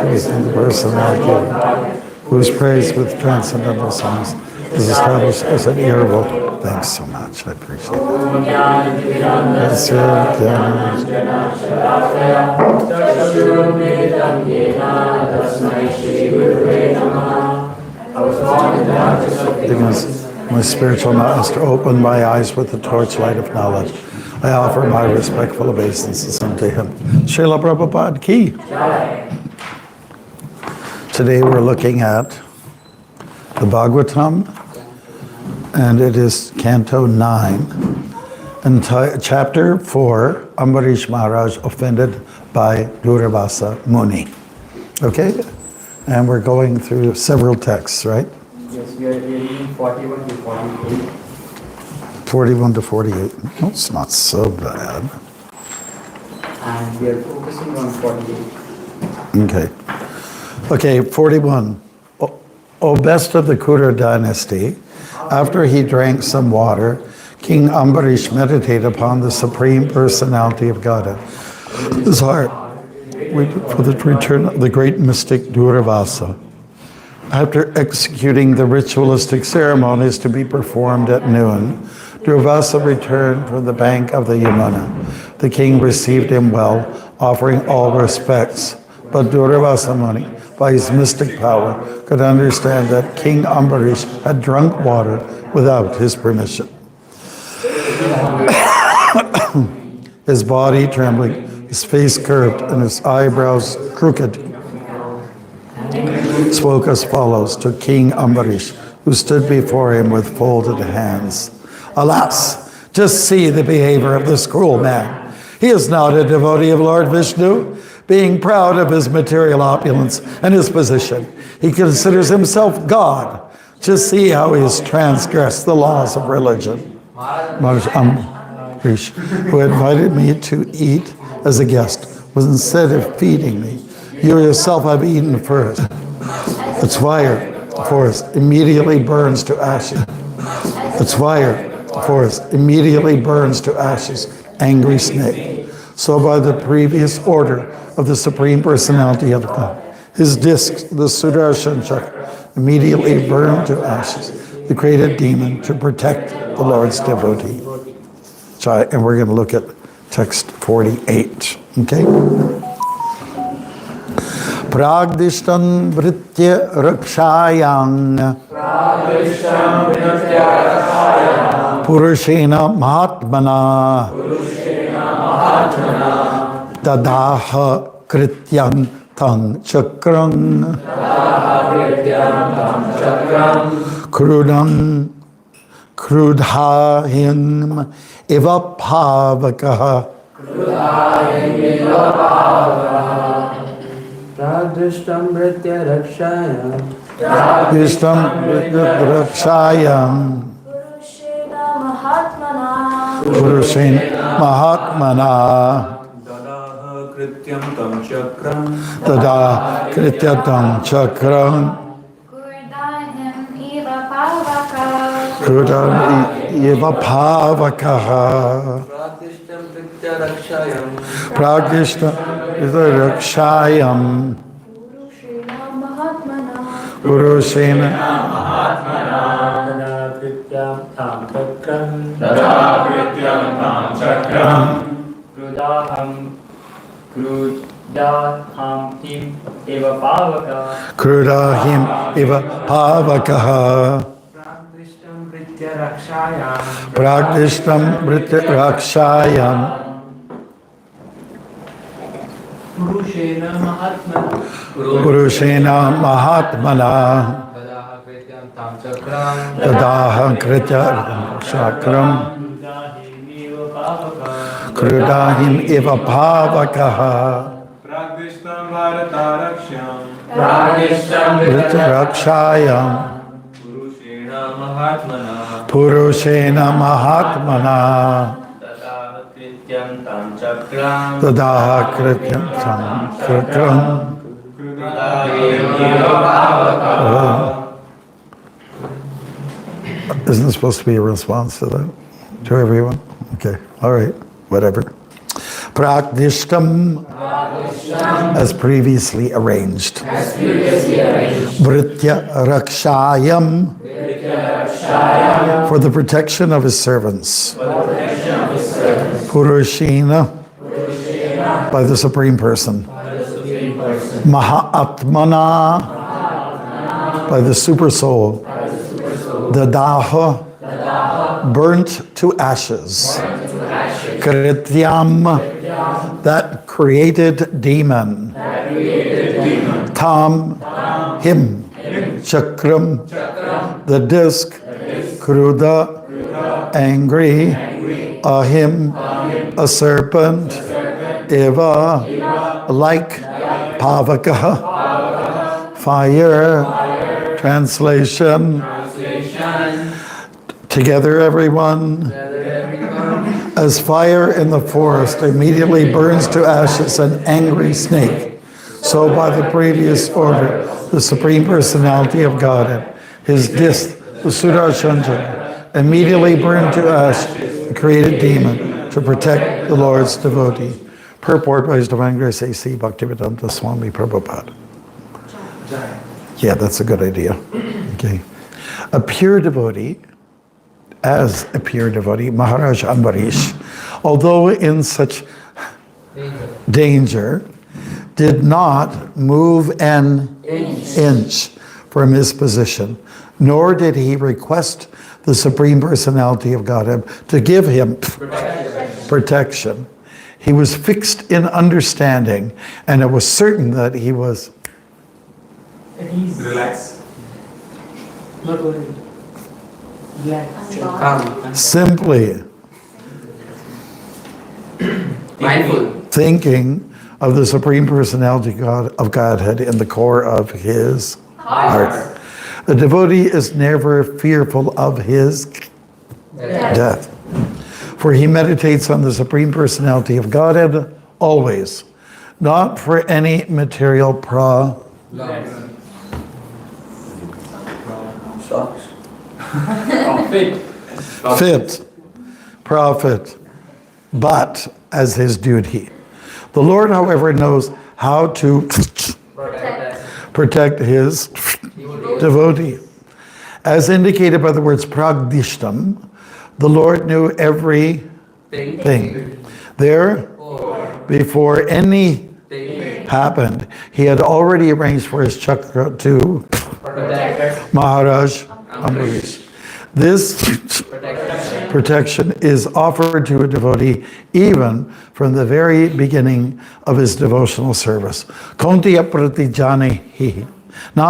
Listen to the person like you, whose praise with transcendental songs is established as an earable. Thanks so much, I appreciate it. That's because my spiritual master opened my eyes with the torchlight of knowledge. I offer my respectful obeisances unto him. Srila Prabhupada Ki. Today we're looking at the Bhagavatam, and it is Canto 9, and Chapter 4, Ambarish Maharaj offended by Durvasa Muni. Okay? And we're going through several texts, right? Yes, we are reading 41 to 48. 41 to 48. Oh, it's not so bad. And we are focusing on 48. Okay, 41. O best of the Kura dynasty, after he drank some water, King Ambarish meditated upon the Supreme Personality of Godhead. His heart waited for the return of the great mystic Durvasa. After executing the ritualistic ceremonies to be performed at noon, Durvasa returned from the bank of the Yamuna. The king received him well, offering all respects. But Durvasa Muni, by his mystic power, could understand that King Ambarish had drunk water without his permission. His body trembling, his face curved, and his eyebrows crooked, spoke as follows to King Ambarish, who stood before him with folded hands. Alas, just see the behavior of this cruel man. He is not a devotee of Lord Vishnu, being proud of his material opulence and his position. He considers himself God. Just see how he has transgressed the laws of religion. Maharaj Ambarish, who invited me to eat as a guest, was instead of feeding me. You yourself have eaten first. Its fire, forest, immediately burns to ashes. Its fire, forest, immediately burns to ashes. Angry snake. So by the previous order of the Supreme Personality of God, his discs, the Sudarshan Chakra, immediately burned to ashes. The created demon to protect the Lord's devotee. And we're going to look at text 48. Okay? Pragdishtam vritya rakshayang Purushena Mahatmana Dadaha Krityam Tang Chakram Krudam Krudhahim Eva Pavakaha Pradrishtam Vritya Rakshayam Pragdishtam vritya rakshayang Purushena Mahatmana Dadaha Krityam Tam Chakram Dada Krityam Chakram Krudam Eva Pavakaha Pradishtam Vritya Rakshayam Pragdishtam Rakshayam Purushena Dada Krityam Tam Chakram Dada Krityam Tam Chakram Krudaham Daham him eva pavaka. Krudahim iva pavakaha. Pragdishtam pritya rakshayam. Pragdishtam Brita Rakshayam. Purushena mahatmana. Purushena Mahatmana. Dadaha krityam tam chakram. Dadaha Kritya Chakram. Krudahim eva Krudahim iva pavaka. pavakaha. Pragdishtam Bharataraksham. Pragdishtam Brita Rakshayam. Purushena Mahatmana. Purushena Mahatmana. Dadaha krityam tam chakram. Dadaha Krityam Chakram. Krudahim eva pavaka. Isn't there supposed to be a response to that? To everyone? Okay, all right, whatever. Prakdishtam, as previously arranged. Britya Rakshayam, for the protection of his servants. Purushena, by the Supreme Person. Mahatmana, by the Super Soul. Dadaha, burnt to ashes. Krityam, that created demon. Tam, him. Chakram, the disc. Kruda, angry. Ahim, a serpent. Eva, like. Pavaka, fire. Translation. Together, everyone. As fire in the forest immediately burns to ashes an angry snake, so by the previous order, the Supreme Personality of Godhead, his disc, the Sudarshanjana, immediately burned to ash the created demon to protect the Lord's devotee. Purport by His Divine Grace A.C. Bhaktivedanta Swami Prabhupada. Yeah, that's a good idea. Okay. A pure devotee, as a pure devotee, Maharaj Ambarish, although in such danger, did not move an inch from his position, nor did he request the Supreme Personality of Godhead to give him protection. He was fixed in understanding, and it was certain that he was Relax. Not worried. Relax. Calm. simply Mindful. thinking of the Supreme Personality of Godhead in the core of his heart. The devotee is never fearful of his death, for he meditates on the Supreme Personality of Godhead always, not for any material profit, but as his duty. The Lord, however, knows how to protect his devotee. As indicated by the words pragdishtam, the Lord knew everything. There, before anything happened, he had already arranged for his chakra to Maharaj Ambarish. This protection is offered to a devotee even from the very beginning of his devotional service. Kontiya pratijane hi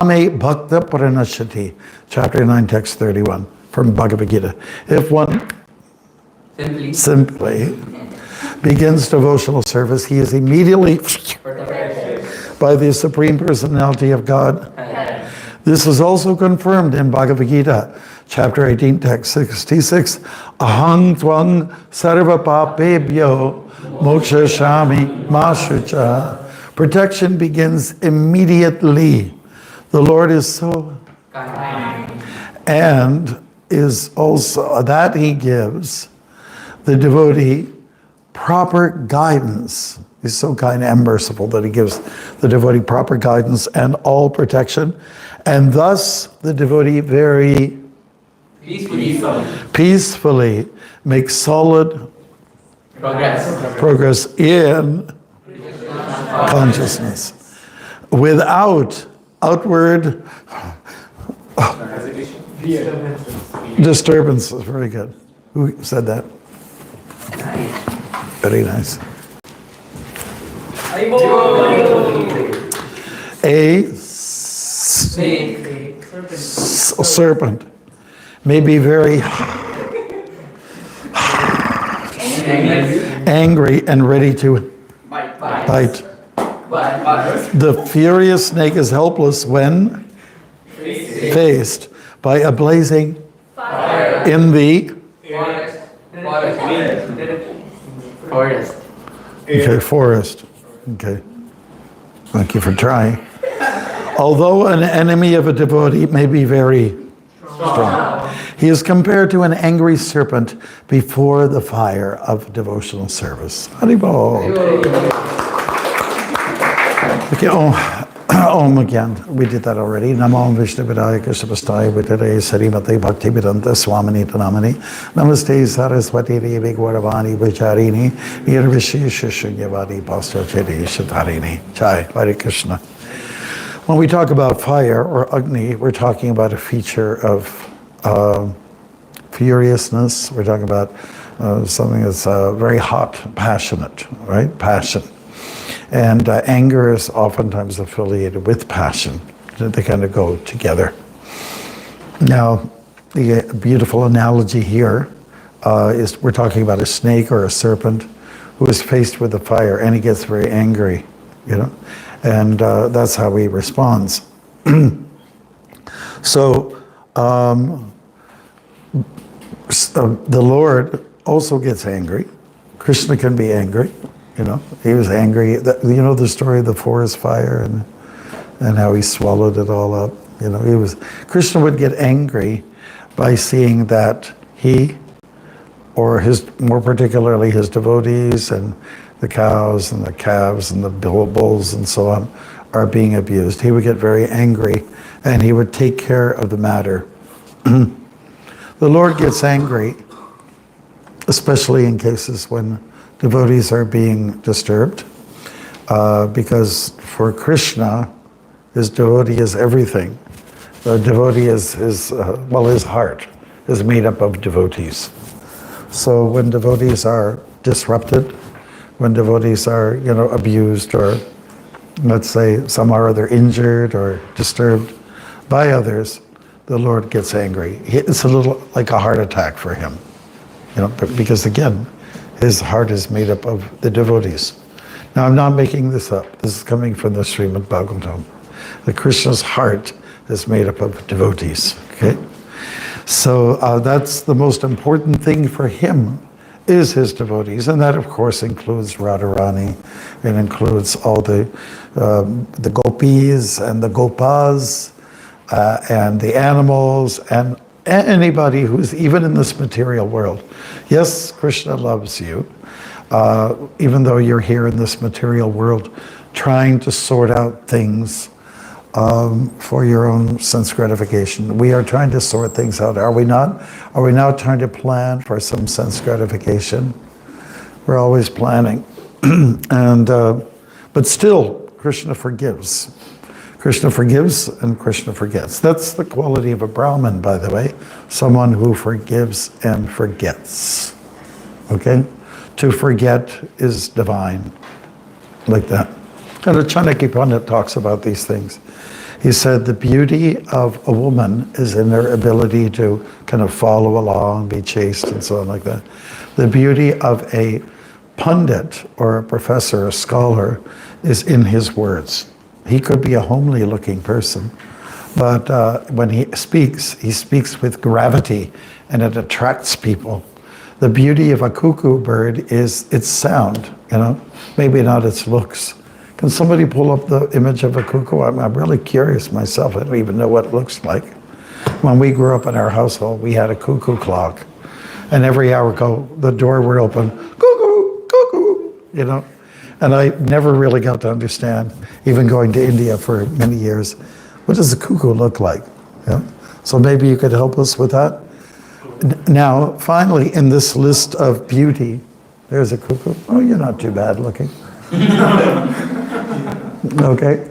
name bhakta pranashati, chapter 9, text 31, from Bhagavad Gita. If one simply begins devotional service, he is immediately by the Supreme Personality of God. This is also confirmed in Bhagavad Gita, chapter 18, text 66. Ahang tvang sarva papebhyo moksha shami mashucha. Protection begins immediately. The Lord is so kind, and is also that he gives the devotee proper guidance. He's so kind and merciful that he gives the devotee proper guidance and all protection, and thus the devotee very peacefully makes solid progress in consciousness. Without outward disturbances. Very good. Who said that? Very nice. A serpent may be very angry and ready to bite. The furious snake is helpless when faced by a blazing fire in the Forest. okay, forest. Okay. Thank you for trying. Although an enemy of a devotee may be very strong, he is compared to an angry serpent before the fire of devotional service. Haribol. Okay, Om again. We did that already. Namo Vishnu Vidaya Krishna Vastaya Vitare Sarimate Bhakti Vedanta Swamini Tanamani Namaste Saraswati Devi Gauravani Vicharini Nirvishi Shunyavadi Pastochedi Shatarini. Chai, Hare Krishna. When we talk about fire or Agni, we're talking about a feature of furiousness. We're talking about something that's very hot, passionate, right? Passion. And anger is oftentimes affiliated with passion. They kind of go together. Now, the beautiful analogy here is we're talking about a snake or a serpent who is faced with the fire and he gets very angry, you know, and that's how he responds. So the Lord also gets angry. Krishna can be angry. You know, he was angry. You know the story of the forest fire and how he swallowed it all up. You know, Krishna would get angry by seeing that he, or more particularly his devotees and the cows and the calves and the bulls and so on, are being abused. He would get very angry and he would take care of the matter. The Lord gets angry, especially in cases when devotees are being disturbed, because for Krishna, his devotee is everything. The devotee is his heart is made up of devotees. So when devotees are disrupted, when devotees are, you know, abused, or let's say somehow or other injured or disturbed by others, the Lord gets angry. It's a little like a heart attack for him, you know, because again, his heart is made up of the devotees. Now, I'm not making this up. This is coming from the Srimad Bhagavatam. The Krishna's heart is made up of devotees, okay? So that's the most important thing for him, is his devotees. And that, of course, includes Radharani. It includes all the gopis and the gopas and the animals and anybody who's even in this material world. Yes, Krishna loves you, even though you're here in this material world trying to sort out things for your own sense gratification. We are trying to sort things out, are we not? Are we now trying to plan for some sense gratification? We're always planning. But still, Krishna forgives. Krishna forgives and Krishna forgets. That's the quality of a Brahmin, by the way. Someone who forgives and forgets. Okay? To forget is divine. Like that. And the Chanakya Pandit talks about these things. He said the beauty of a woman is in her ability to kind of follow along, be chaste and so on like that. The beauty of a pundit or a professor, a scholar, is in his words. He could be a homely looking person, but when he speaks with gravity and it attracts people. The beauty of a cuckoo bird is its sound, you know, maybe not its looks. Can somebody pull up the image of a cuckoo? I'm really curious myself. I don't even know what it looks like. When we grew up in our household, we had a cuckoo clock. And every hour the door would open, cuckoo, cuckoo, you know. And I never really got to understand, even going to India for many years, what does a cuckoo look like? Yeah? So maybe you could help us with that. Now, finally, in this list of beauty, there's a cuckoo. Oh, you're not too bad looking. Okay?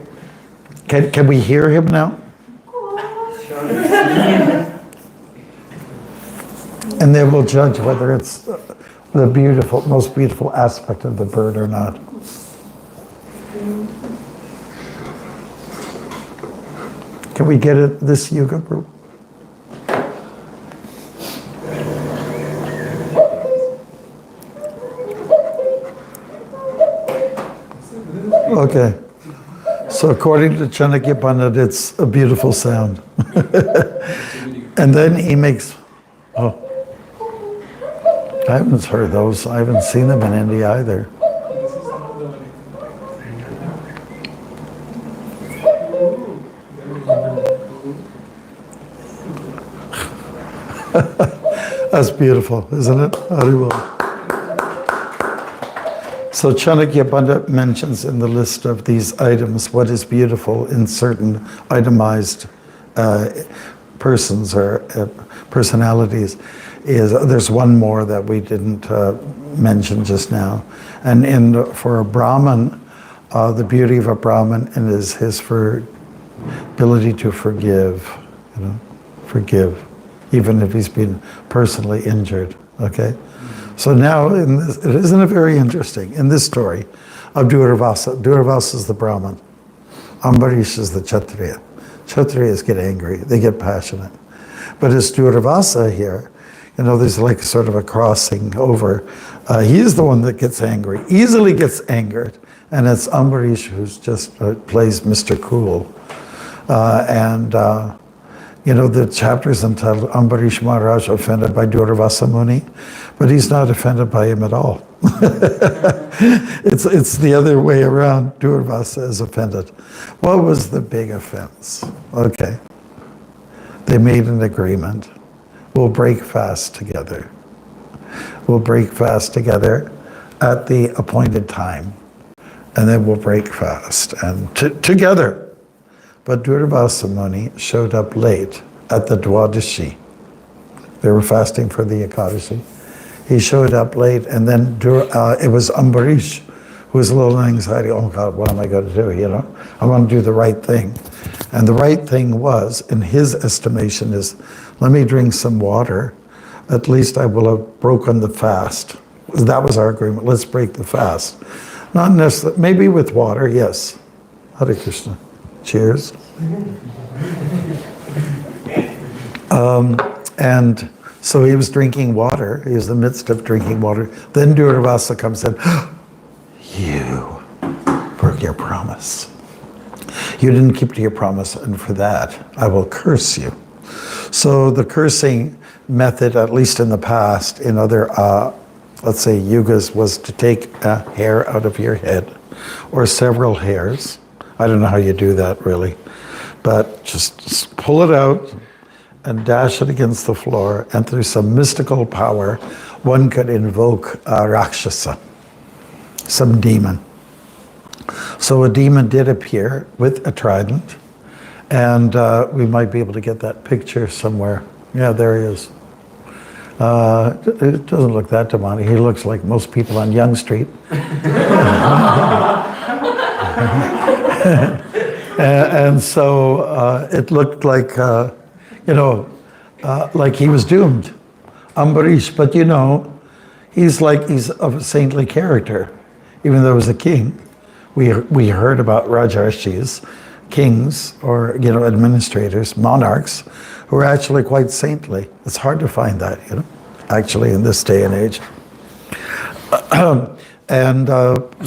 Can we hear him now? And then we'll judge whether it's the most beautiful aspect of the bird or not. Can we get it, this yuga group? Okay. So according to Chanakya Pandit, it's a beautiful sound. And then he makes, oh, I haven't heard those. I haven't seen them in India either. That's beautiful, isn't it? Haribol. So Chanakya Pandit mentions in the list of these items what is beautiful in certain itemized persons or personalities. There's one more that we didn't mention just now. And for a Brahmin, the beauty of a Brahmin is his ability to forgive, forgive, even if he's been personally injured, okay? So now, isn't it very interesting? In this story of Durvasa is the Brahmin, Ambarish is the Kshatriya. Kshatriyas get angry, they get passionate. But it's Durvasa here, there's like sort of a crossing over. He's the one that gets angry, easily gets angered, and it's Ambarish who's just plays Mr. Cool. The chapter is entitled Ambarish Maharaj offended by Durvasa Muni, but he's not offended by him at all. It's the other way around. Durvasa is offended. What was the big offense? Okay. They made an agreement. We'll break fast together. We'll break fast together at the appointed time. And then we'll break fast and together. But Durvasa Muni showed up late at the Dwadashi. They were fasting for the Ekadashi. He showed up late, and then it was Ambarish who was a little anxiety. Oh God, what am I going to do? I want to do the right thing. And the right thing was, in his estimation, is let me drink some water. At least I will have broken the fast. That was our agreement. Let's break the fast. Not necessarily, maybe with water, yes. Hare Krishna. Cheers. And so he was drinking water. He was in the midst of drinking water. Then Durvasa comes in. You broke your promise. You didn't keep to your promise, and for that, I will curse you. So the cursing method, at least in the past, in other, let's say, yugas, was to take a hair out of your head, or several hairs. I don't know how you do that, really. But just pull it out and dash it against the floor, and through some mystical power, one could invoke a Rakshasa, some demon. So a demon did appear with a trident, and we might be able to get that picture somewhere. Yeah, there he is. It doesn't look that demonic. He looks like most people on Yonge Street. And so it looked like, like he was doomed. Ambarish, but he's of a saintly character, even though he was a king. We heard about Rajarshis, kings, or administrators, monarchs, who are actually quite saintly. It's hard to find that, actually in this day and age. And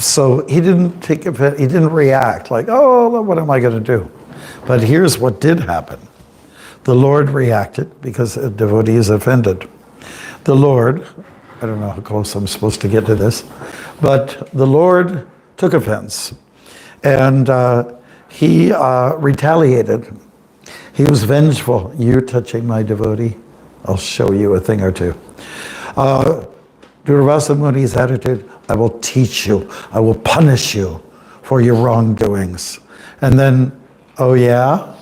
so he didn't take offense, he didn't react like, oh, what am I going to do? But here's what did happen. The Lord reacted because a devotee is offended. The Lord, I don't know how close I'm supposed to get to this, but the Lord took offense, and he retaliated. He was vengeful. You're touching my devotee, I'll show you a thing or two. Durvasa Muni's attitude, I will teach you, I will punish you for your wrongdoings. And then, oh yeah?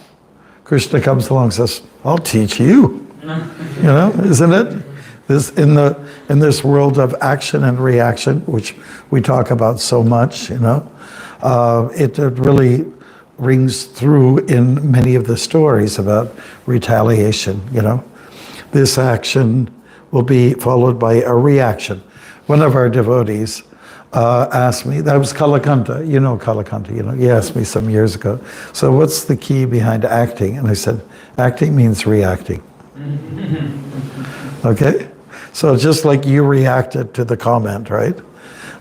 Krishna comes along and says, I'll teach you. Isn't it? In this world of action and reaction, which we talk about so much, it really rings through in many of the stories about retaliation. This action will be followed by a reaction. One of our devotees asked me, that was Kalakanta, Kalakanta, he asked me some years ago, so what's the key behind acting? And I said, acting means reacting. Okay? So just like you reacted to the comment, right?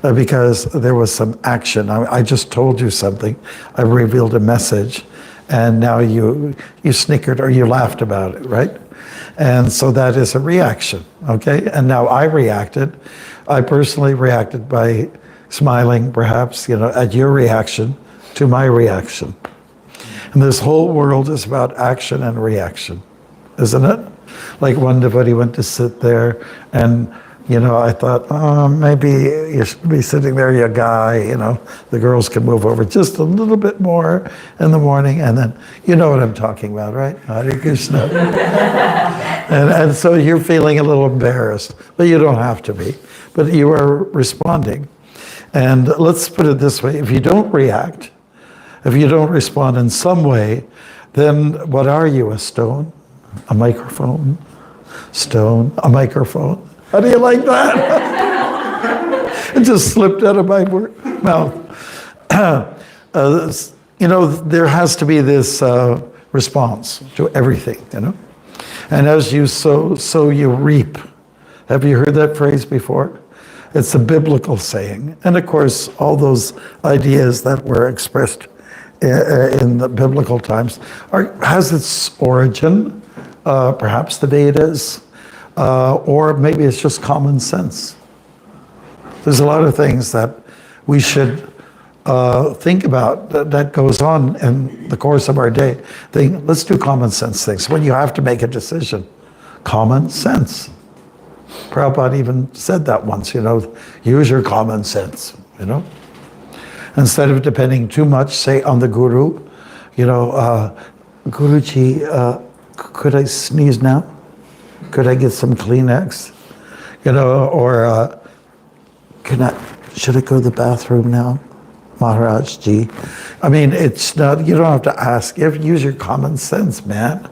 Because there was some action. I just told you something. I revealed a message, and now you snickered or you laughed about it, right? And so that is a reaction, okay? And now I reacted. I personally reacted by smiling, perhaps, at your reaction to my reaction. And this whole world is about action and reaction, isn't it? Like one devotee went to sit there, and I thought, oh, maybe you should be sitting there, you guy, the girls can move over just a little bit more in the morning, and then, you know what I'm talking about, right? Hare Krishna. and so you're feeling a little embarrassed, but you don't have to be. But you are responding. And let's put it this way, if you don't react, if you don't respond in some way, then what are you, a stone? A microphone? Stone? A microphone? How do you like that? It just slipped out of my mouth. There has to be this response to everything, And as you sow, so you reap. Have you heard that phrase before? It's a biblical saying. And of course, all those ideas that were expressed in the biblical times has its origin, perhaps the Vedas, or maybe it's just common sense. There's a lot of things that we should think about that goes on in the course of our day. Let's do common sense things. When you have to make a decision, common sense. Prabhupada even said that once, use your common sense, Instead of depending too much, say, on the guru, Guruji, could I sneeze now? Could I get some Kleenex? Or should I go to the bathroom now? Maharaj Ji. I mean, it's not, you don't have to ask. You have to use your common sense, man.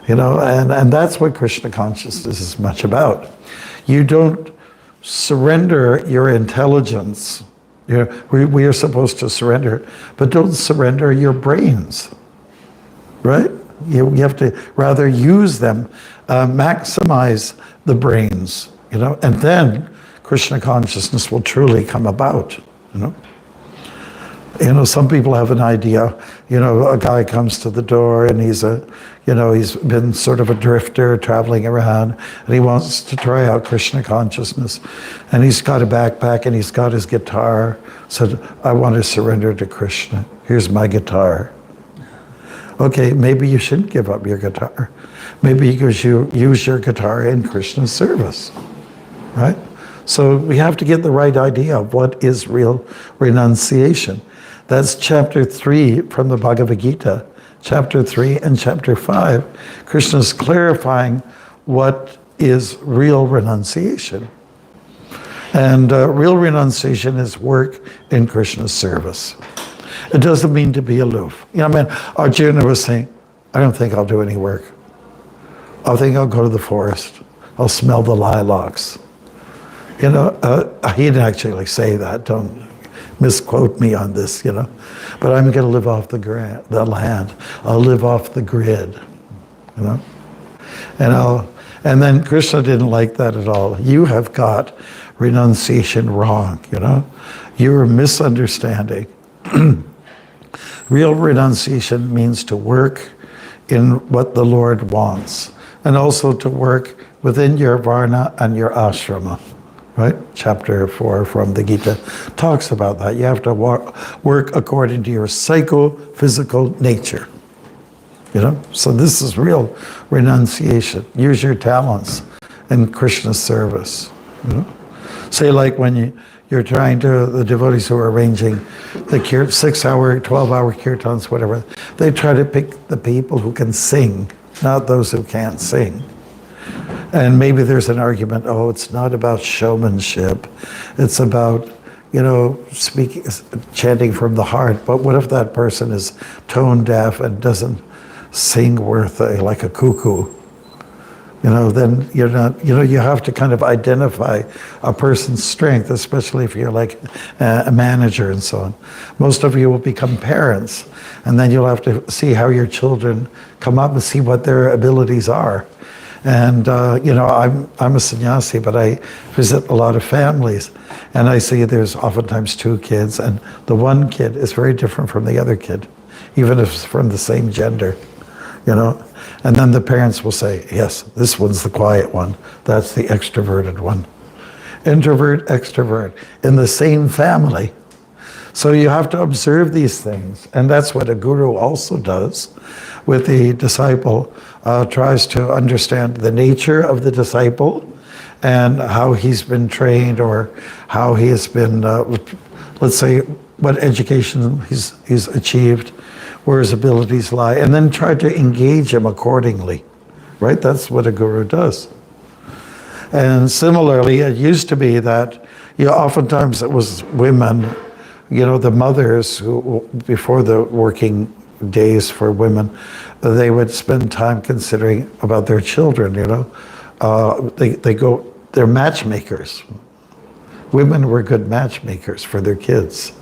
And that's what Krishna consciousness is much about. You don't surrender your intelligence. We are supposed to surrender, but don't surrender your brains, right? You have to rather use them, maximize the brains, and then Krishna consciousness will truly come about, Some people have an idea, a guy comes to the door and he's been sort of a drifter traveling around, and he wants to try out Krishna consciousness. And he's got a backpack and he's got his guitar. Said, I want to surrender to Krishna. Here's my guitar. Okay, maybe you shouldn't give up your guitar. Maybe you use your guitar in Krishna's service, right? So we have to get the right idea of what is real renunciation. That's chapter 3 from the Bhagavad Gita. Chapter 3 and chapter 5, Krishna's clarifying what is real renunciation. And real renunciation is work in Krishna's service. It doesn't mean to be aloof. Arjuna was saying, I don't think I'll do any work. I think I'll go to the forest. I'll smell the lilacs. He didn't actually say that. Don't misquote me on this, But I'm going to live off the land. I'll live off the grid, And then Krishna didn't like that at all. You have got renunciation wrong, You're misunderstanding. Real renunciation means to work in what the Lord wants, and also to work within your varna and your ashrama. Right? Chapter 4 from the Gita talks about that. You have to work according to your psychophysical nature. So this is real renunciation. Use your talents in Krishna's service. Say like when you're trying to, the devotees who are arranging the 6-hour, 12-hour kirtans, whatever, they try to pick the people who can sing, not those who can't sing. And maybe there's an argument, oh, it's not about showmanship. It's about, speaking, chanting from the heart. But what if that person is tone deaf and doesn't sing worth like a cuckoo? Then you're not, you have to kind of identify a person's strength, especially if you're like a manager and so on. Most of you will become parents, and then you'll have to see how your children come up and see what their abilities are. And, I'm a sannyasi, but I visit a lot of families, and I see there's oftentimes two kids, and the one kid is very different from the other kid, even if it's from the same gender, And then the parents will say, yes, this one's the quiet one. That's the extroverted one. Introvert, extrovert, in the same family. So you have to observe these things. And that's what a guru also does with the disciple, tries to understand the nature of the disciple and how he's been trained or how he has been, let's say, what education he's achieved, where his abilities lie, and then try to engage him accordingly, right? That's what a guru does. And similarly, it used to be that, oftentimes it was women, the mothers who, before the working days for women, they would spend time considering about their children, they're matchmakers. Women were good matchmakers for their kids.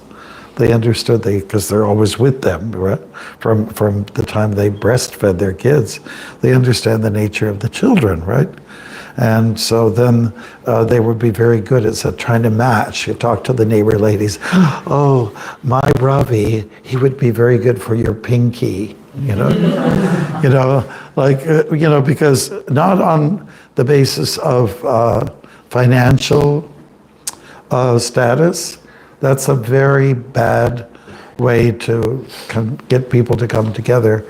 They understood because they're always with them, right? From the time they breastfed their kids, they understand the nature of the children, right? And so then they would be very good at trying to match. You talk to the neighbor ladies, oh, my Ravi, he would be very good for your pinky, because not on the basis of financial status. That's a very bad way to get people to come together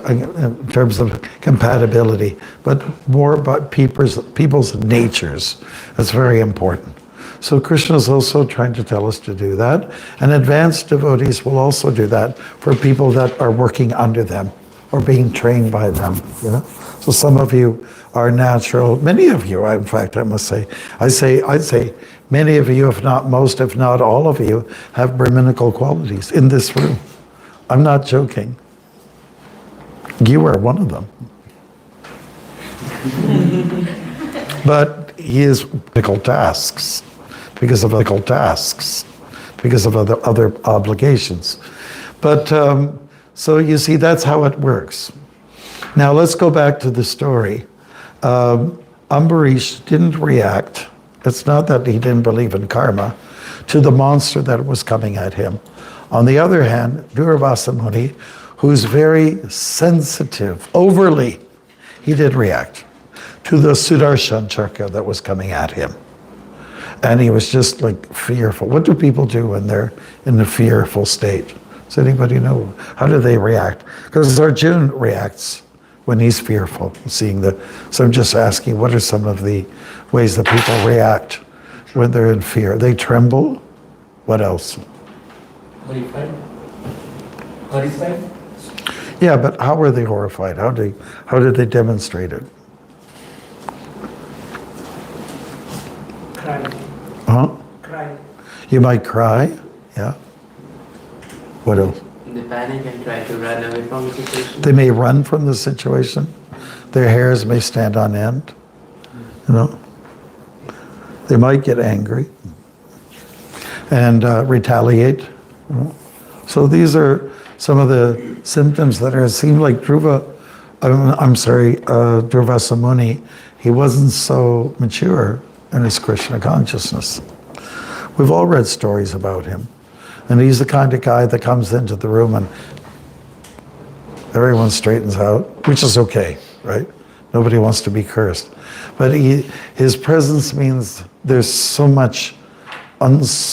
in terms of compatibility, but more about people's natures. That's very important. So Krishna is also trying to tell us to do that, and advanced devotees will also do that for people that are working under them or being trained by them. So some of you are natural. Many of you, in fact, I must say, I'd say many of you, if not most, if not all of you, have Brahminical qualities in this room. I'm not joking. You are one of them. But he is difficult tasks because of other obligations. But so you see, that's how it works. Now let's go back to the story. Ambarish didn't react. It's not that he didn't believe in karma, to the monster that was coming at him. On the other hand, Durvasa Muni, who's very sensitive, overly, he did react to the Sudarshan Chakra that was coming at him. And he was just like fearful. What do people do when they're in a fearful state? Does anybody know? How do they react? Because Arjuna reacts when he's fearful, so I'm just asking, what are some of the ways that people react when they're in fear? They tremble. What else? Horrified. Yeah, but how were they horrified? How did they demonstrate it? Cry. Huh? Cry. You might cry. Yeah. What else? They panic and try to run away from the situation. They may run from the situation. Their hairs may stand on end. They might get angry and retaliate. So these are some of the symptoms that seem like Durvasa Muni, he wasn't so mature in his Krishna consciousness. We've all read stories about him. And he's the kind of guy that comes into the room and everyone straightens out, which is okay, right? Nobody wants to be cursed. But his presence means there's so much uneven,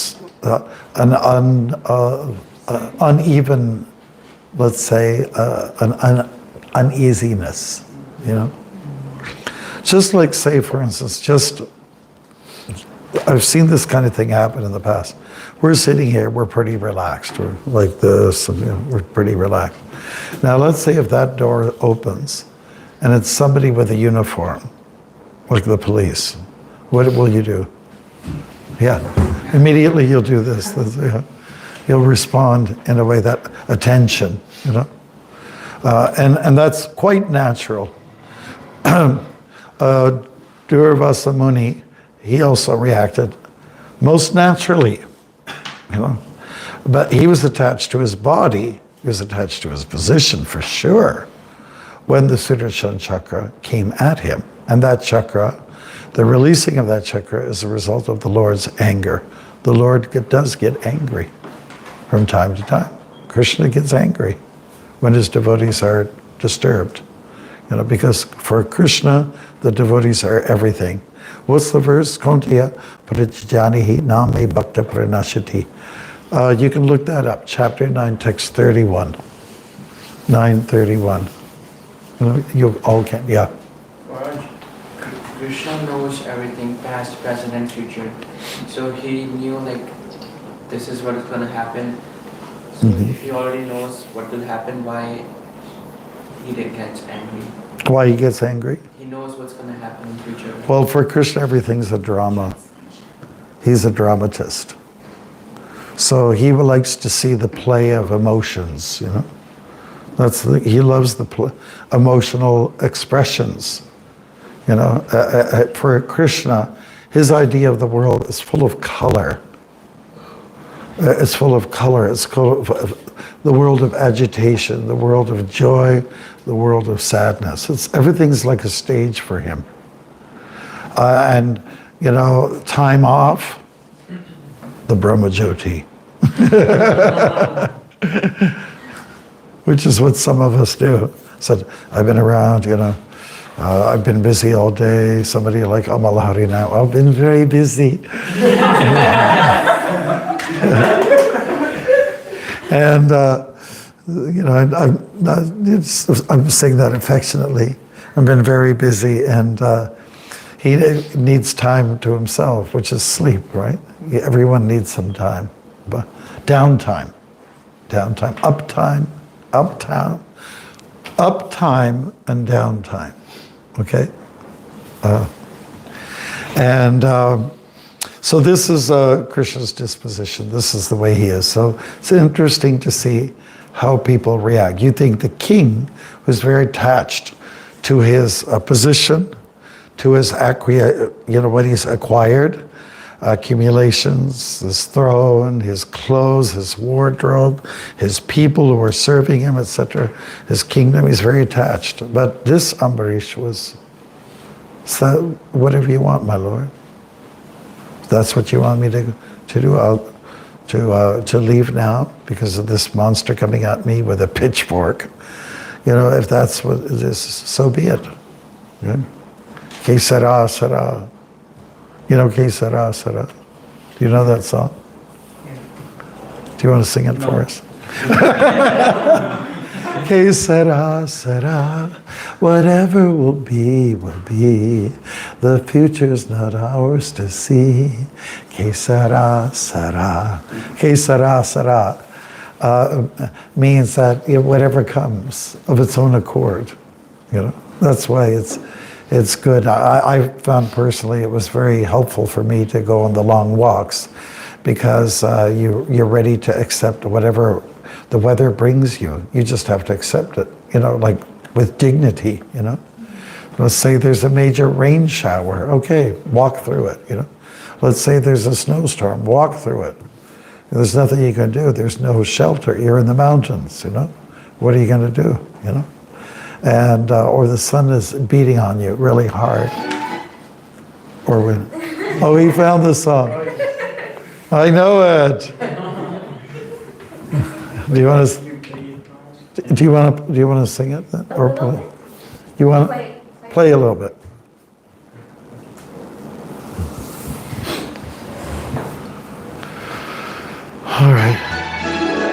let's say, an uneasiness, Just like, say, for instance, I've seen this kind of thing happen in the past. We're sitting here, we're pretty relaxed. We're like this, and, we're pretty relaxed. Now let's say if that door opens and it's somebody with a uniform, like the police. What will you do? Yeah, immediately you'll do this. Yeah. You'll respond in a way that attention, you know, and that's quite natural. Durvasa Muni, he also reacted most naturally, you know, but he was attached to his body. He was attached to his position for sure when the Sudarshan chakra came at him, and that chakra. The releasing of that chakra is a result of the Lord's anger. The Lord does get angry from time to time. Krishna gets angry when his devotees are disturbed. You know, because for Krishna, the devotees are everything. What's the verse? Kontiya pratijanihi name bhakta pranashati. You can look that up. Chapter 9, text 31. 9:31. You all can, yeah. Krishna knows everything, past, present, and future. So he knew like this is what is going to happen. So if he already knows what will happen, why he gets angry? Why he gets angry? He knows what's going to happen in the future. Well, for Krishna, everything's a drama. He's a dramatist. So he likes to see the play of emotions, you know. He loves the emotional expressions. You know, for Krishna, his idea of the world is full of color. It's full of color. It's full of the world of agitation, the world of joy, the world of sadness. Everything's like a stage for him. And, you know, time off, the Brahmajyoti. Which is what some of us do. Said, I've been around, you know, I've been busy all day. Somebody like Amalahari now, I've been very busy. And, you know, I'm saying that affectionately. I've been very busy, and he needs time to himself, which is sleep, right? Everyone needs some time. But downtime, uptime, and downtime. Okay? So this is Krishna's disposition. This is the way he is. So it's interesting to see how people react. You think the king was very attached to his position, to his what he's acquired, accumulations, his throne, his clothes, his wardrobe, his people who were serving him, etc. His kingdom, he's very attached. But this Ambarish was, so whatever you want, my lord. If that's what you want me to do, to leave now because of this monster coming at me with a pitchfork. You know, if that's what it is, so be it. Yeah? Que sera, sera. You know, que sera, sera. Do you know that song? Do you want to sing it for us? Que sera, sera. Whatever will be, will be. The future's not ours to see. Que sera, sera. Que sera, sera. Means that whatever comes of its own accord. You know, that's why it's good. I found personally it was very helpful for me to go on the long walks because you're ready to accept whatever the weather brings you. You just have to accept it, you know, like with dignity, you know. Let's say there's a major rain shower. Okay, walk through it, you know. Let's say there's a snowstorm. Walk through it. There's nothing you can do. There's no shelter. You're in the mountains, you know. What are you going to do, you know? And or the sun is beating on you really hard. Or when, oh, he found the song. I know it. Do you want to sing it then? Or play? You want to play a little bit? All right.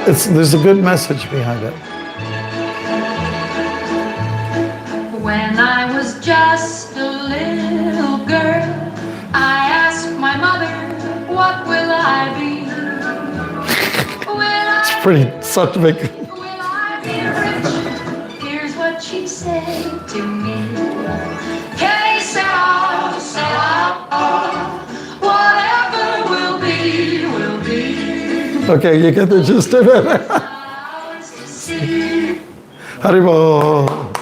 There's a good message behind it. When I was just a little girl, I asked my mother, what will I be? It's pretty scientific. Will I be rich? Here's what she said to me. Que sera, Okay, you get the gist of it. flowers to see. Haribol.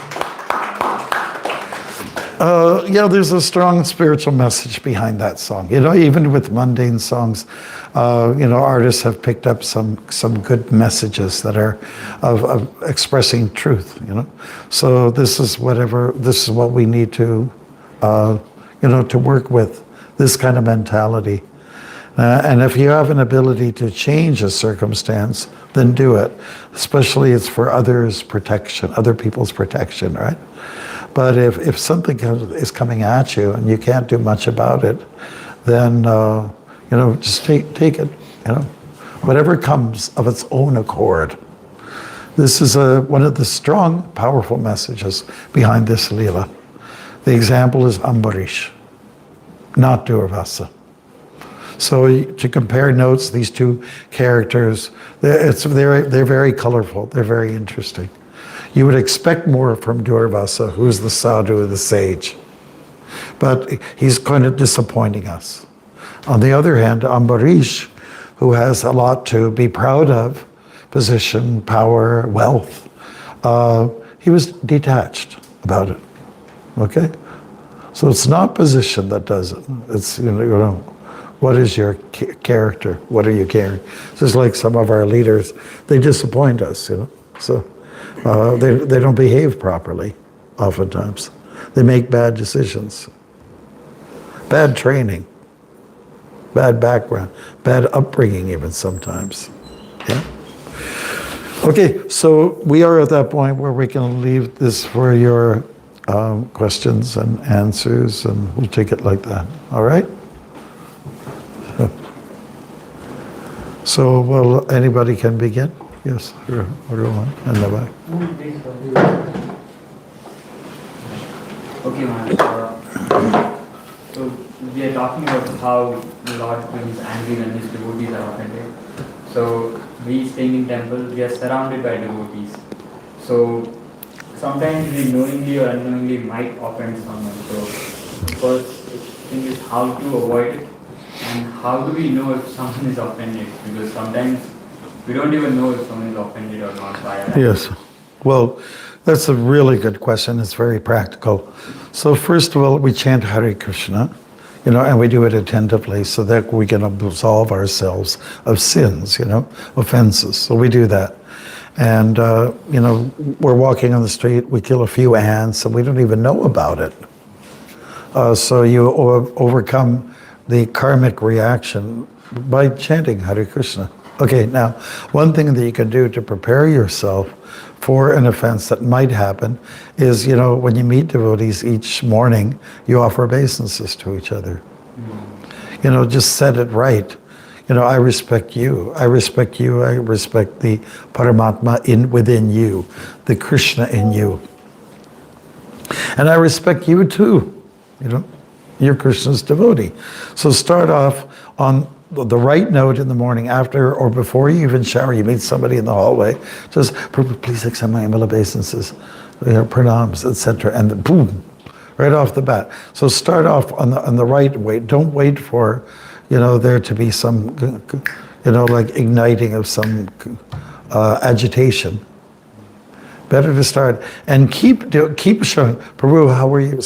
Yeah, there's a strong spiritual message behind that song. You know, even with mundane songs, you know, artists have picked up some good messages that are of expressing truth. You know, so this is what we need to, you know, to work with this kind of mentality. And if you have an ability to change a circumstance, then do it. Especially it's for others' protection, other people's protection, right? But if something is coming at you and you can't do much about it, then you know, just take it. You know, whatever comes of its own accord. This is one of the strong, powerful messages behind this Leela. The example is Ambarish, not Durvasa. So to compare notes, these two characters, they're very colorful. They're very interesting. You would expect more from Durvasa, who's the sadhu, the sage. But he's kind of disappointing us. On the other hand, Ambarish, who has a lot to be proud of, position, power, wealth, he was detached about it. Okay? So it's not position that does it. It's, you know, what is your character? What are you carrying? Just like some of our leaders, they disappoint us, you know. So they don't behave properly, oftentimes. They make bad decisions. Bad training. Bad background. Bad upbringing even sometimes. Yeah? Okay, so we are at that point where we can leave this for your questions and answers, and we'll take it like that. All right? So, well, anybody can begin? Yes, sure. Everyone in the back. Okay, ma'am. So we are talking about how the Lord becomes angry when his devotees are offended. So we staying in temple, we are surrounded by devotees. So sometimes we knowingly or unknowingly might offend someone. So first thing is how to avoid it, and how do we know if someone is offended? Because sometimes we don't even know if someone is offended or not by our Yes. Well, that's a really good question. It's very practical. So first of all, we chant Hare Krishna, you know, and we do it attentively so that we can absolve ourselves of sins, you know, offenses. So we do that. And, you know, we're walking on the street, we kill a few ants, and we don't even know about it. So you overcome the karmic reaction by chanting Hare Krishna. Okay, now, one thing that you can do to prepare yourself for an offense that might happen is, you know, when you meet devotees each morning, you offer obeisances to each other. You know, just set it right. You know, I respect you. I respect you. I respect the Paramatma within you, the Krishna in you. And I respect you too. You know, you're Krishna's devotee. So start off on the right note in the morning, after or before you even shower. You meet somebody in the hallway, just please accept my humble obeisances, pranams, etc. And then boom, right off the bat. So start off on the right way. Don't wait for, you know, there to be some, you know, like igniting of some agitation. Better to start and keep showing, Prabhu, how are you?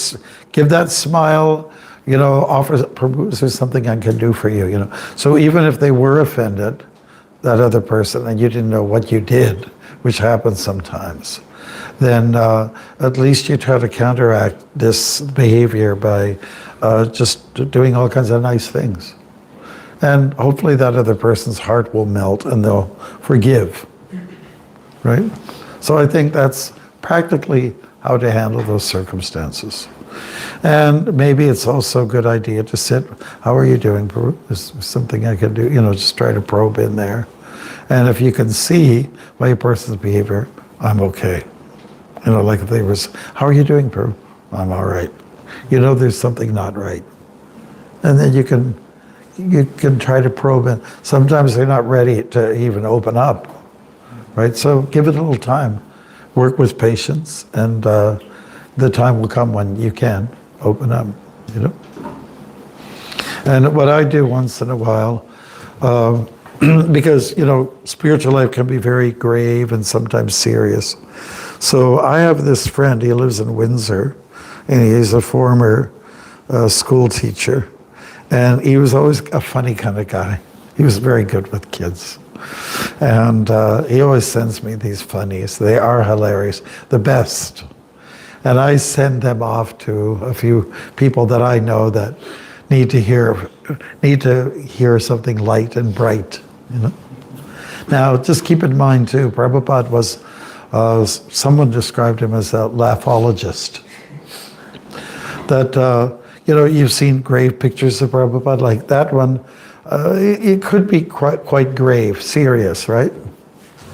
Give that smile. You know, offer, Prabhu, is there something I can do for you? You know, so even if they were offended, that other person, and you didn't know what you did, which happens sometimes, then at least you try to counteract this behavior by just doing all kinds of nice things. And hopefully that other person's heart will melt and they'll forgive, right? So I think that's practically how to handle those circumstances. And maybe it's also a good idea to sit, how are you doing, Prabhu? Is there something I can do? You know, just try to probe in there. And if you can see by a person's behavior, I'm okay. You know, like if they was, how are you doing, Prabhu? I'm all right. You know, there's something not right. And then you can try to probe in. Sometimes they're not ready to even open up, right? So give it a little time. Work with patience, and the time will come when you can open up, you know. And what I do once in a while, because, spiritual life can be very grave and sometimes serious. So I have this friend, he lives in Windsor, and he's a former school teacher. And he was always a funny kind of guy. He was very good with kids. And he always sends me these funnies. They are hilarious, the best. And I send them off to a few people that I know that need to hear something light and bright. Now, just keep in mind too, Prabhupada was, someone described him as a laughologist. That, you've seen grave pictures of Prabhupada, like that one, it could be quite grave, serious, right?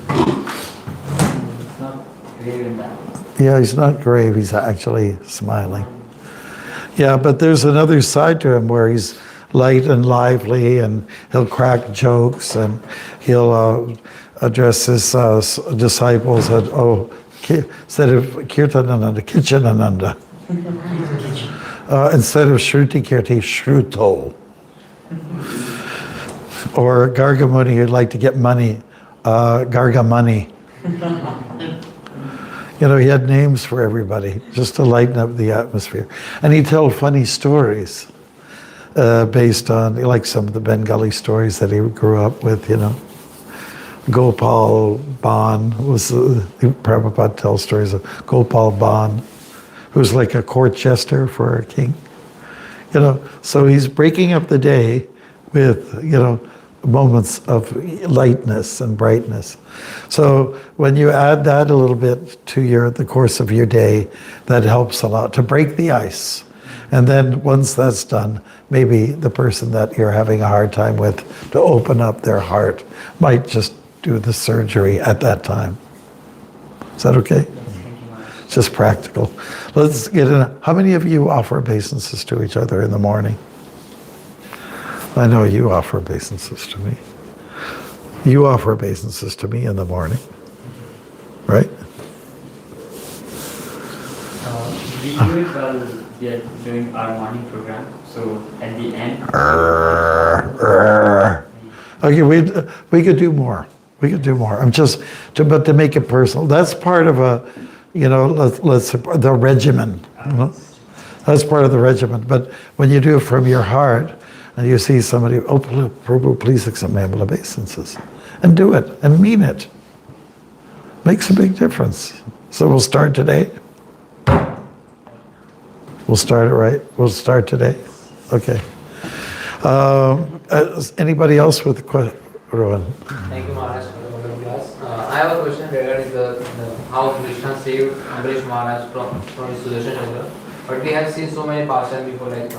It's not grave in that. Yeah, he's not grave, he's actually smiling. Yeah, but there's another side to him where he's light and lively, and he'll crack jokes, and he'll address his disciples at, instead of Kirtanananda, Kichanananda. Instead of Shruti Kirti, Shruto. Or Gargamuni, who'd like to get money, Gargamani. He had names for everybody, just to lighten up the atmosphere. And he'd tell funny stories based on, like some of the Bengali stories that he grew up with, Gopal Ban Prabhupada tells stories of Gopal Ban, who's like a court jester for a king. So he's breaking up the day with, moments of lightness and brightness. So when you add that a little bit to the course of your day, that helps a lot to break the ice. And then once that's done, maybe the person that you're having a hard time with to open up their heart might just do the surgery at that time. Is that okay? It's just practical. Let's get in. How many of you offer obeisances to each other in the morning? I know you offer obeisances to me. You offer obeisances to me in the morning, right? We do it while we are doing our morning program. So at the end. Okay, we could do more. We could do more. But to make it personal, that's part of the regimen. That's part of the regimen. But when you do it from your heart, and you see somebody, Prabhu, please accept my humble obeisances, and do it and mean it. Makes a big difference. So we'll start today. We'll start it right. We'll start today. Okay. Anybody else with a question? Rohan. Thank you, Maharaj, for the wonderful class. I have a question regarding the how Krishna saved Ambrish Maharaj from his Sudarshan Chakra. But we have seen so many pastimes before, like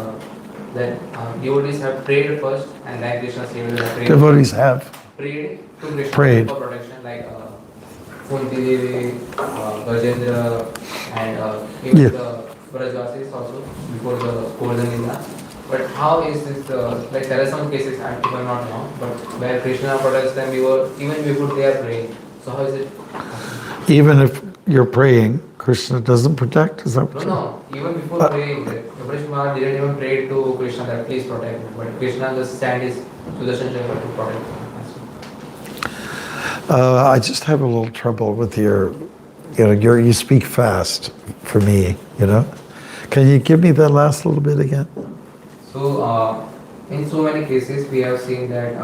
that devotees have prayed first, and then Krishna saved them. Devotees have Prayed to Krishna prayed for protection, like Kunti Devi, Gajendra, and even the Brajvasis also before the Golden Lila. But how is this? Like there are some cases, if I'm not wrong, but where Krishna protects them, even before they are praying. So how is it? Even if you're praying, Krishna doesn't protect? Is that what No, even before praying, Ambrish Maharaj didn't even pray to Krishna that please protect me. But Krishna just stand his Sudarshan Chakra to protect him. I just have a little trouble with you speak fast for me, Can you give me that last little bit again? So, in so many cases, we have seen that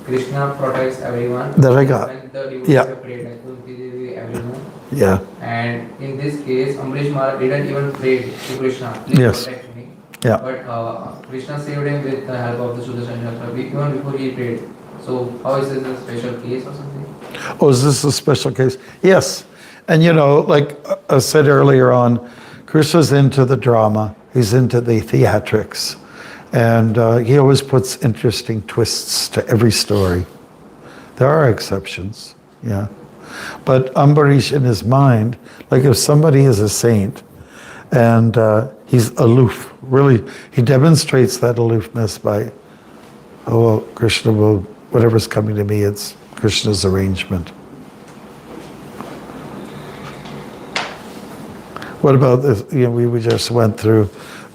Krishna protects everyone. That I got. When the devotees Yeah. have prayed, like Kunti Devi, everyone. Yeah. And in this case, Ambrish Maharaj didn't even pray to Krishna, please Yes. protect me. Yeah. But Krishna saved him with the help of the Sudarshan Chakra, even before he prayed. So, how is this a special case or something? Oh, is this a special case? Yes. And like I said earlier on, Krishna's into the drama. He's into the theatrics. And he always puts interesting twists to every story. There are exceptions, yeah. But Ambarish in his mind, like if somebody is a saint and he's aloof, really, he demonstrates that aloofness by, Krishna will, whatever's coming to me, it's Krishna's arrangement. What about this? We just went through,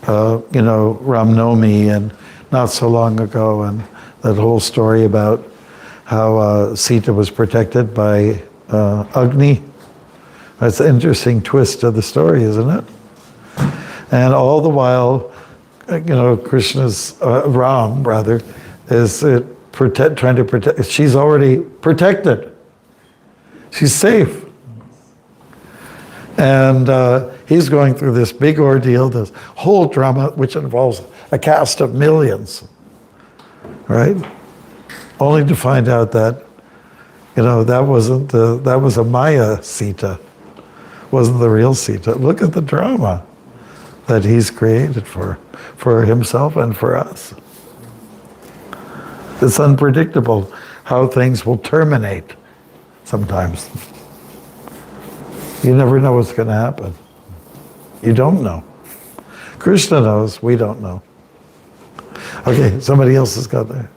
Ram Navami and not so long ago, and that whole story about how Sita was protected by Agni. That's an interesting twist of the story, isn't it? And all the while, Krishna's, Ram rather, is trying to protect, she's already protected. She's safe. And he's going through this big ordeal, this whole drama, which involves a cast of millions, right? Only to find out that, that was a Maya Sita, wasn't the real Sita. Look at the drama that he's created for himself and for us. It's unpredictable how things will terminate sometimes. You never know what's going to happen. You don't know. Krishna knows, we don't know. Okay, somebody else has got there.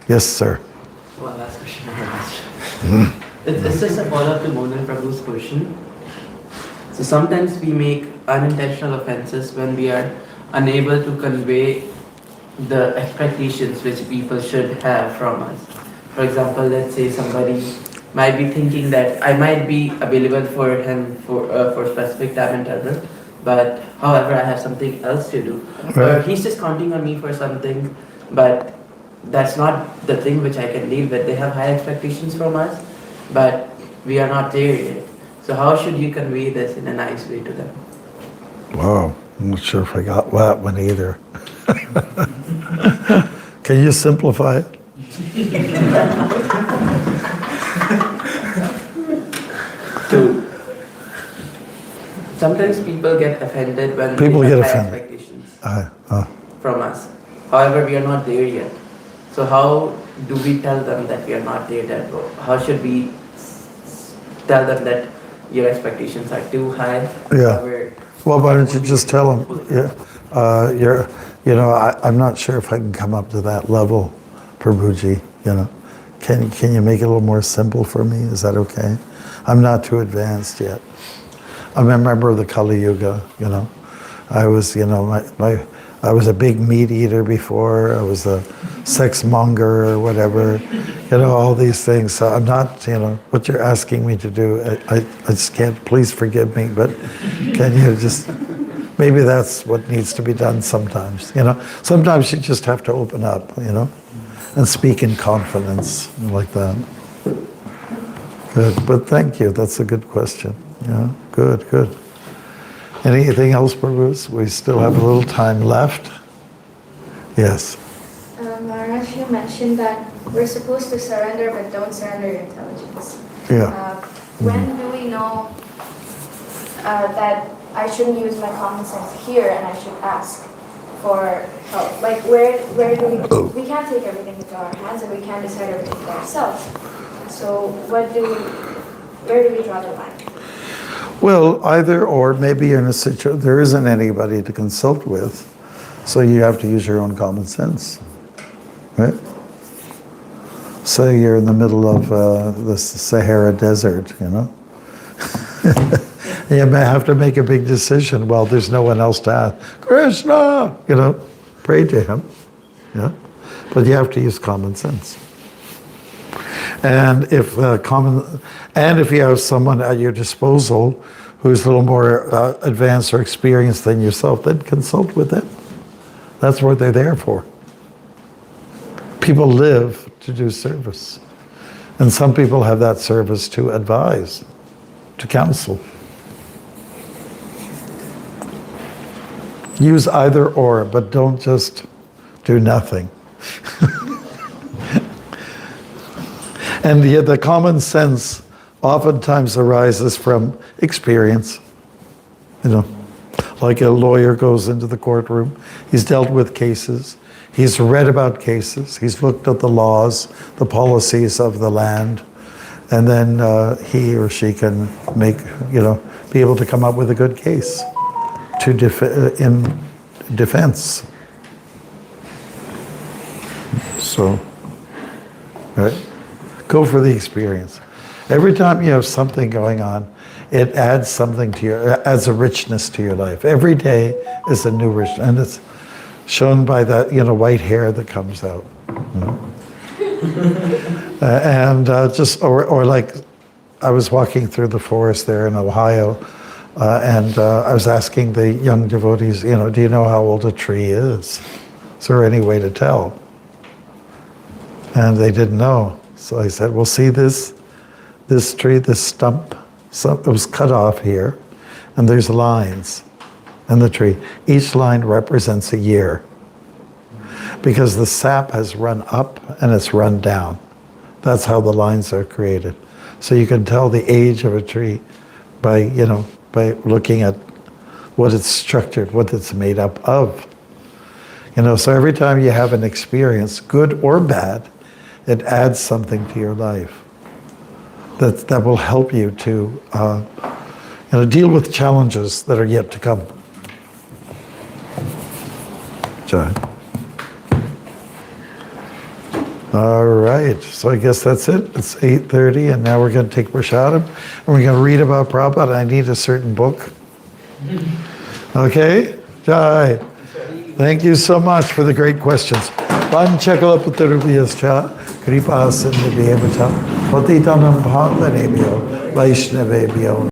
Yes, sir. One last question I have. It's just a follow-up to Mohan Prabhu's question. So sometimes we make unintentional offenses when we are unable to convey the expectations which people should have from us. For example, let's say somebody might be thinking that I might be available for him for specific time interval, but however I have something else to do. Right. Or he's just counting on me for something, but that's not the thing which I can deal with. They have high expectations from us, but we are not there yet. So how should you convey this in a nice way to them? Wow, I'm not sure if I got that one either. Can you simplify it? Sometimes people get offended when People they get have high offended. expectations from us. However, we are not there yet. So how do we tell them that we are not there yet? How should we tell them that your expectations are too high? Yeah. However, Well, why don't you just tell them? Yeah, I'm not sure if I can come up to that level, Prabhuji. Can you make it a little more simple for me? Is that okay? I'm not too advanced yet. I'm a member of the Kali Yuga. I was, I was a big meat eater before. I was a sex monger or whatever. All these things. So I'm not, what you're asking me to do. I just can't. Please forgive me, but can you just? Maybe that's what needs to be done sometimes. Sometimes you just have to open up. And speak in confidence like that. Good, but thank you. That's a good question. Yeah, good. Anything else, Bruce? We still have a little time left. Yes. Maharaj, you mentioned that we're supposed to surrender, but don't surrender your intelligence. Yeah. When do we know that I shouldn't use my common sense here and I should ask for help? Like, where do we can't take everything into our hands and we can't decide everything for ourselves. So where do we draw the line? Well, either or. Maybe you're in a situation there isn't anybody to consult with, so you have to use your own common sense, right? Say you're in the middle of the Sahara Desert, You may have to make a big decision. Well, there's no one else to ask. Krishna, pray to him. Yeah, but you have to use common sense. And if you have someone at your disposal who's a little more advanced or experienced than yourself, then consult with them. That's what they're there for. People live to do service, and some people have that service to advise, to counsel. Use either or, but don't just do nothing. And the common sense oftentimes arises from experience. Like a lawyer goes into the courtroom, he's dealt with cases, he's read about cases, he's looked at the laws, the policies of the land, and then he or she can be able to come up with a good case in defense. So, right? Go for the experience. Every time you have something going on, it adds something adds a richness to your life. Every day is a new richness, and it's shown by that white hair that comes out. Or like, I was walking through the forest there in Ohio, and I was asking the young devotees, do you know how old a tree is? Is there any way to tell? And they didn't know. So I said, well, see this tree, this stump, it was cut off here, and there's lines in the tree. Each line represents a year, because the sap has run up and it's run down. That's how the lines are created. So you can tell the age of a tree by looking at what it's structured, what it's made up of. So every time you have an experience, good or bad, it adds something to your life that will help you to deal with challenges that are yet to come. John. All right, so I guess that's it. It's 8:30, and now we're going to take prasadam, and we're going to read about Prabhupada. I need a certain book. Okay? Jai. Thank you so much for the great questions. Panchakalpatarubhyascha kripa sindhubhyeva cha patitanam bhavanebhyo vaishnavebhyo